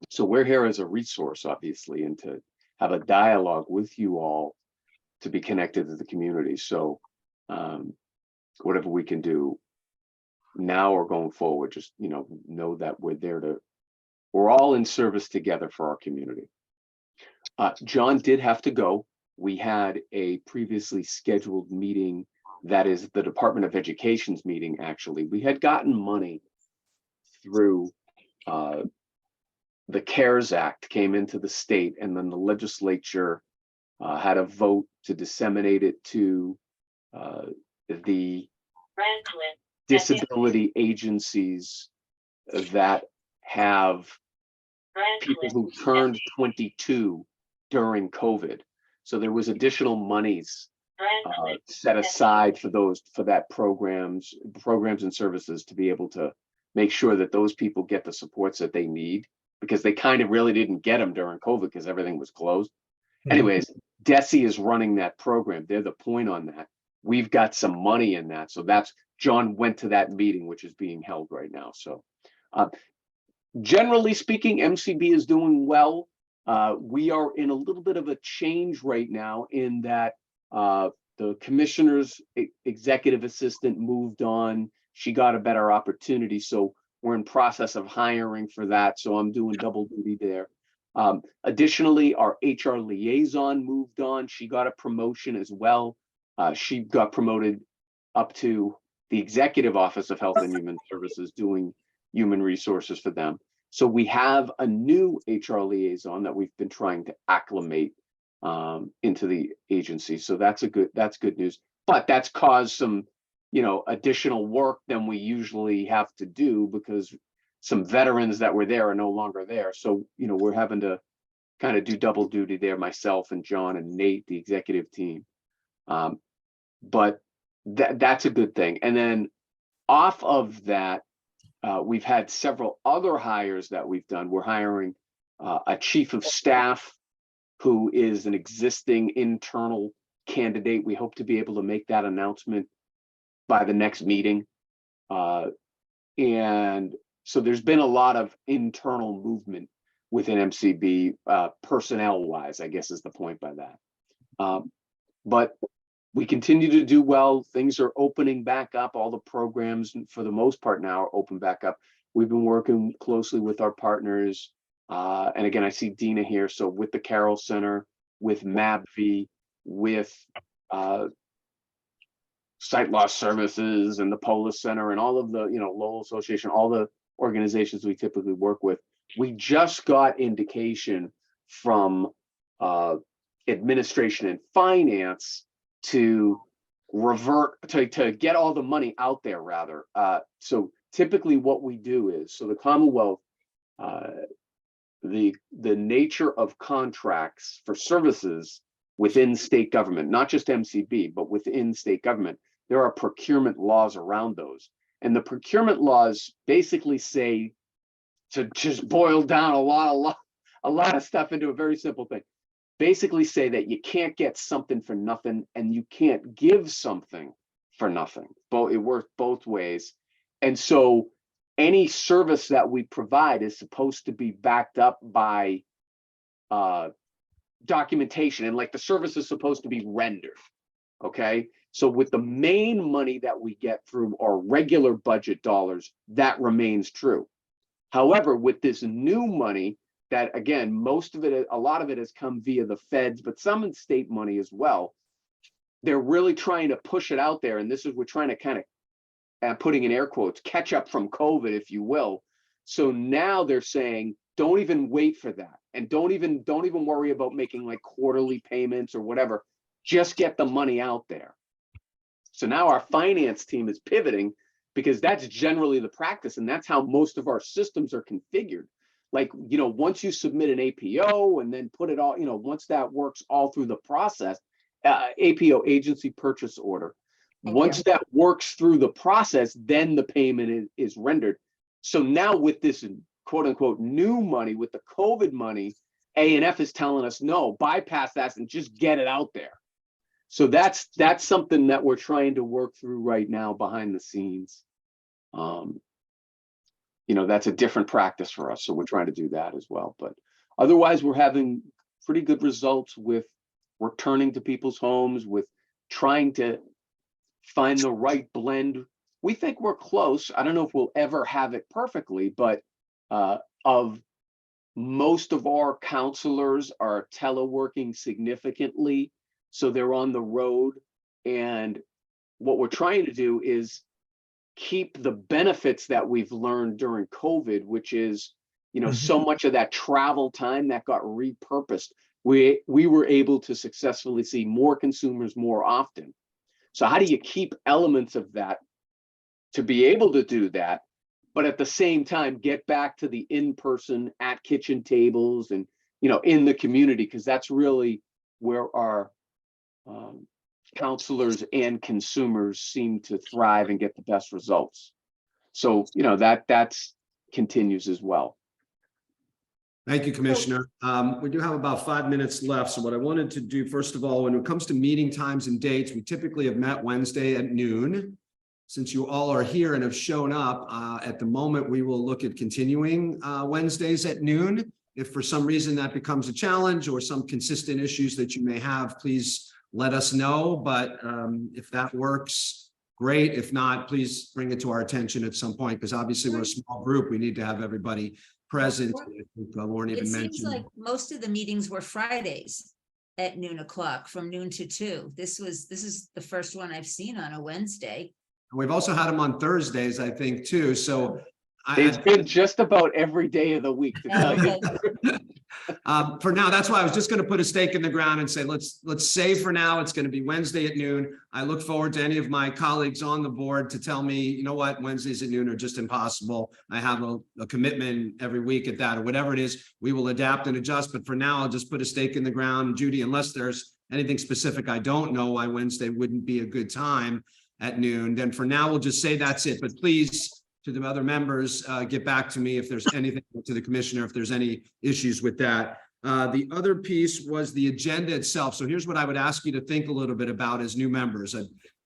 So we're here as a resource, obviously, and to have a dialogue with you all to be connected to the community. So whatever we can do now or going forward, just, know that we're all in service together for our community. John did have to go. We had a previously scheduled meeting, that is the Department of Education's meeting, actually. We had gotten money through the CARES Act came into the state, and then the legislature had a vote to disseminate it to the disability agencies that have people who turned 22 during COVID. So there was additional monies set aside for that programs and services to be able to make sure that those people get the supports that they need, because they kind of really didn't get them during COVID because everything was closed. Anyways, DESE is running that program. They're the point on that. We've got some money in that. So John went to that meeting, which is being held right now. So generally speaking, MCB is doing well. We are in a little bit of a change right now in that the commissioner's executive assistant moved on. She got a better opportunity. So we're in process of hiring for that. So I'm doing double duty there. Additionally, our HR liaison moved on. She got a promotion as well. She got promoted up to the Executive Office of Health and Human Services doing human resources for them. So we have a new HR liaison that we've been trying to acclimate into the agency. So that's good news. But that's caused some, additional work than we usually have to do because some veterans that were there are no longer there. So, we're having to kind of do double duty there, myself and John and Nate, the executive team. But that's a good thing. And then off of that, we've had several other hires that we've done. We're hiring a chief of staff who is an existing internal candidate. We hope to be able to make that announcement by the next meeting. And so there's been a lot of internal movement within MCB, personnel wise, I guess is the point by that. But we continue to do well. Things are opening back up. All the programs, for the most part now, are open back up. We've been working closely with our partners. And again, I see Dina here. So with the Carroll Center, with MABV, with Site Loss Services and the Polis Center and all of the, Lowell Association, all the organizations we typically work with. We just got indication from administration and finance to revert to get all the money out there rather. So typically what we do is, so the Commonwealth, the nature of contracts for services within state government, not just MCB, but within state government, there are procurement laws around those. And the procurement laws basically say, to just boil down a lot of stuff into a very simple thing, basically say that you can't get something for nothing and you can't give something for nothing. It works both ways. And so any service that we provide is supposed to be backed up by documentation, and like the service is supposed to be rendered. Okay. So with the main money that we get through our regular budget dollars, that remains true. However, with this new money that, again, a lot of it has come via the feds, but some in state money as well. They're really trying to push it out there. And this is, we're trying to kind of, putting in air quotes, catch up from COVID, if you will. So now they're saying, don't even wait for that. And don't even worry about making like quarterly payments or whatever. Just get the money out there. So now our finance team is pivoting because that's generally the practice. And that's how most of our systems are configured. Like, once you submit an APO and then put it all, once that works all through the process, APO, agency purchase order, once that works through the process, then the payment is rendered. So now with this quote unquote new money, with the COVID money, A&F is telling us, no, bypass that and just get it out there. So that's something that we're trying to work through right now behind the scenes. That's a different practice for us. So we're trying to do that as well. But otherwise, we're having pretty good results with returning to people's homes, with trying to find the right blend. We think we're close. I don't know if we'll ever have it perfectly, but of most of our counselors are teleworking significantly. So they're on the road. And what we're trying to do is keep the benefits that we've learned during COVID, which is, so much of that travel time that got repurposed. We were able to successfully see more consumers more often. So how do you keep elements of that to be able to do that, but at the same time, get back to the in-person at kitchen tables and, in the community, because that's really where our counselors and consumers seem to thrive and get the best results. So, that's continues as well. Thank you, Commissioner. We do have about 5 minutes left. So what I wanted to do, first of all, when it comes to meeting times and dates, we typically have met Wednesday at noon. Since you all are here and have shown up, at the moment, we will look at continuing Wednesdays at noon. If for some reason that becomes a challenge or some consistent issues that you may have, please let us know. But if that works, great. If not, please bring it to our attention at some point, because obviously we're a small group. We need to have everybody present. Lauren even It mentioned. seems like most of the meetings were Fridays. at noon o'clock, from noon to 2. This is the first one I've seen on a Wednesday. We've also had them on Thursdays, I think, too. So It's been just about every day of the week, to tell you. Okay. For now, that's why I was just going to put a stake in the ground and say, let's say for now, it's going to be Wednesday at noon. I look forward to any of my colleagues on the board to tell me, you know what, Wednesdays at noon are just impossible. I have a commitment every week at that, or whatever it is. We will adapt and adjust. But for now, I'll just put a stake in the ground. Judy, unless there's anything specific I don't know why Wednesday wouldn't be a good time at noon, then for now, we'll just say that's it. But please, to the other members, get back to me if there's anything, to the commissioner, if there's any issues with that. The other piece was the agenda itself. So here's what I would ask you to think a little bit about as new members.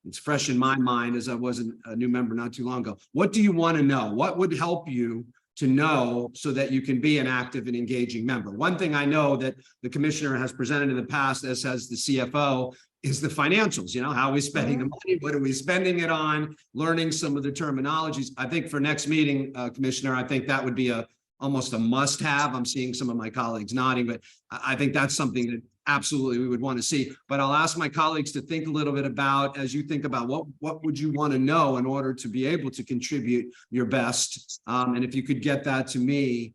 It's fresh in my mind as I wasn't a new member not too long ago. What do you want to know? What would help you to know so that you can be an active and engaging member? One thing I know that the commissioner has presented in the past, as has the CFO, is the financials. You know, how are we spending the money? What are we spending it on? Learning some of the terminologies. I think for next meeting, Commissioner, I think that would be almost a must-have. I'm seeing some of my colleagues nodding, but I think that's something that absolutely we would want to see. But I'll ask my colleagues to think a little bit about, as you think about what would you want to know in order to be able to contribute your best. And if you could get that to me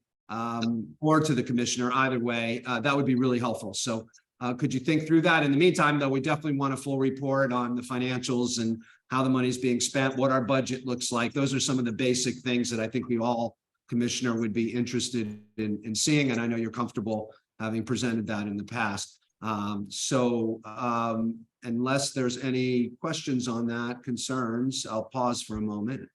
or to the commissioner, either way, that would be really helpful. So could you think through that? In the meantime, though, we definitely want a full report on the financials and how the money is being spent, what our budget looks like. Those are some of the basic things that I think we all, Commissioner, would be interested in seeing. And I know you're comfortable having presented that in the past. Unless there's any questions on that, concerns, I'll pause for a moment.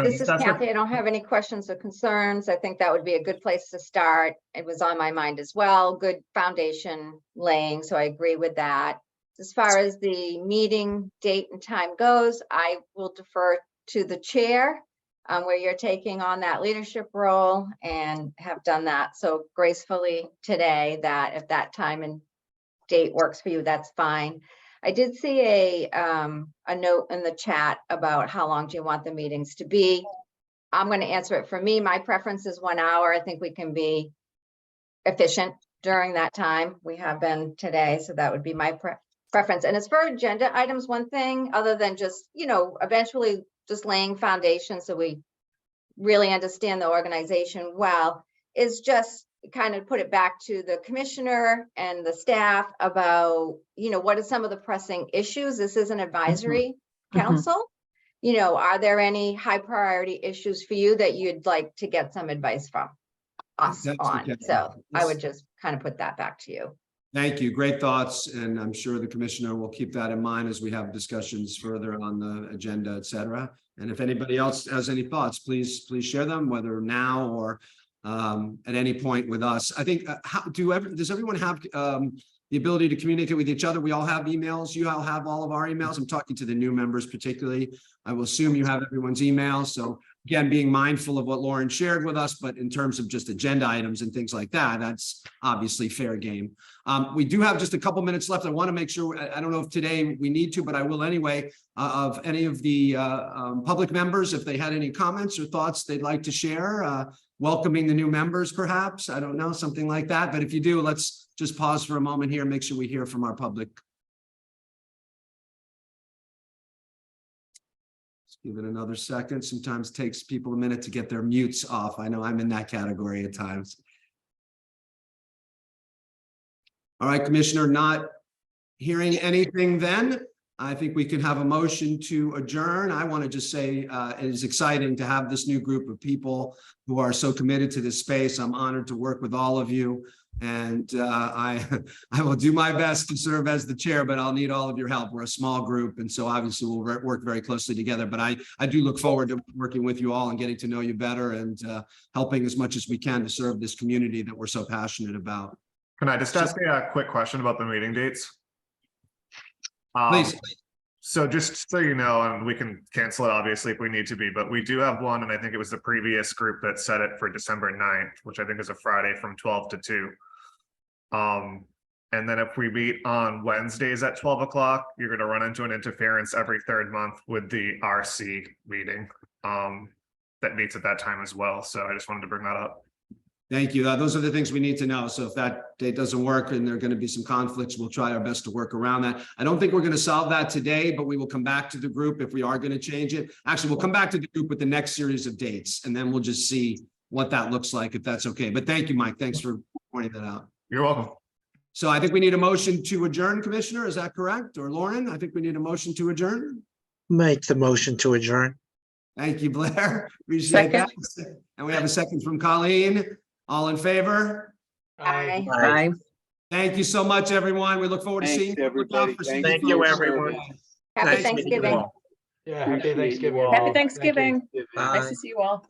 This is Kathy. I don't have any questions or concerns. I think that would be a good place to start. It was on my mind as well. Good foundation laying, so I agree with that. As far as the meeting date and time goes, I will defer to the chair where you're taking on that leadership role and have done that so gracefully today that if that time and date works for you, that's fine. I did see a note in the chat about how long do you want the meetings to be. I'm going to answer it for me. My preference is 1 hour. I think we can be efficient during that time. We have been today, so that would be my preference. And as for agenda items, one thing other than just, you know, eventually just laying foundation so we really understand the organization well, is just kind of put it back to the commissioner and the staff about, you know, what are some of the pressing issues? This is an advisory council. You know, are there any high priority issues for you that you'd like to get some advice from us on? Okay. So I would just kind of put that back to you. Thank you. Great thoughts. And I'm sure the commissioner will keep that in mind as we have discussions further on the agenda, et cetera. And if anybody else has any thoughts, please share them, whether now or at any point with us. I think, does everyone have the ability to communicate with each other? We all have emails. You all have all of our emails. I'm talking to the new members particularly. I will assume you have everyone's emails. So again, being mindful of what Lauren shared with us, but in terms of just agenda items and things like that, that's obviously fair game. We do have just a couple minutes left. I want to make sure, I don't know if today we need to, but I will anyway, of any of the public members, if they had any comments or thoughts they'd like to share, welcoming the new members, perhaps, I don't know, something like that. But if you do, let's just pause for a moment here and make sure we hear from our public. Let's give it another second. Sometimes it takes people a minute to get their mutes off. I know I'm in that category at times. All right, Commissioner, not hearing anything then. I think we can have a motion to adjourn. I want to just say it is exciting to have this new group of people who are so committed to this space. I'm honored to work with all of you. And I will do my best to serve as the chair, but I'll need all of your help. We're a small group, and so obviously we'll work very closely together. But I do look forward to working with you all and getting to know you better and helping as much as we can to serve this community that we're so passionate about. Can I just ask a quick question about the meeting dates? Please. So just so you know, and we can cancel it obviously if we need to be, but we do have one, and I think it was the previous group that set it for December 9th, which I think is a Friday from 12 to 2. And then if we meet on Wednesdays at 12 o'clock, you're going to run into an interference every third month with the RC meeting that meets at that time as well. So I just wanted to bring that up. Thank you. Those are the things we need to know. So if that date doesn't work and there are going to be some conflicts, we'll try our best to work around that. I don't think we're going to solve that today, but we will come back to the group if we are going to change it. Actually, we'll come back to the group with the next series of dates, and then we'll just see what that looks like, if that's okay. But thank you, Mike. Thanks for pointing that out. You're welcome. So I think we need a motion to adjourn, Commissioner. Is that correct? Or Lauren? I think we need a motion to adjourn. Make the motion to adjourn. Thank you, Blair. Appreciate that. And we have a second from Colleen. All in favor? Aye. Bye. Thank you so much, everyone. We look forward to seeing Thanks, you. everybody. Thank for you, your everyone. service. Happy Nice meeting you Thanksgiving. all. Yeah, happy Appreciate you Thanksgiving. all. Happy all. Thank you. Thanksgiving. Uh, Nice to see you all.